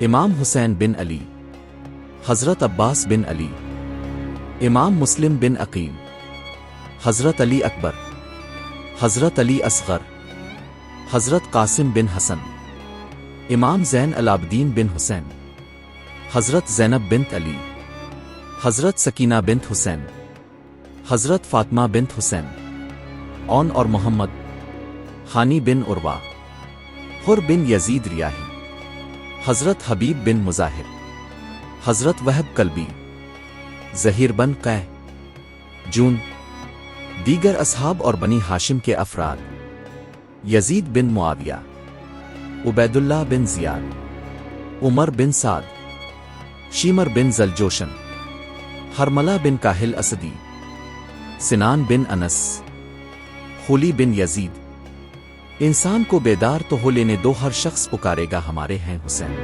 امام حسین بن علی، حضرت عباس بن علی، امام مسلم بن عقیل، حضرت علی اکبر، حضرت علی اصغر، حضرت قاسم بن حسن، امام زین العابدین بن حسین، حضرت زینب بنت علی، حضرت سکینہ بنت حسین، حضرت فاطمہ بنت حسین، اون اور محمد، ہانی بن عروہ، حر بن یزید ریاحی، حضرت حبیب بن مظاہر، حضرت وہب کلبی، ظہیر بن قیہ، جون، دیگر اصحاب اور بنی ہاشم کے افراد، یزید بن معاویہ، عبید اللہ بن زیاد، عمر بن سعد، شیمر بن زلجوشن، حرملہ بن کاہل اسدی، سنان بن انس، خلی بن یزید۔ انسان کو بیدار تو ہو لینے دو، ہر شخص پکارے گا ہمارے ہیں حسین۔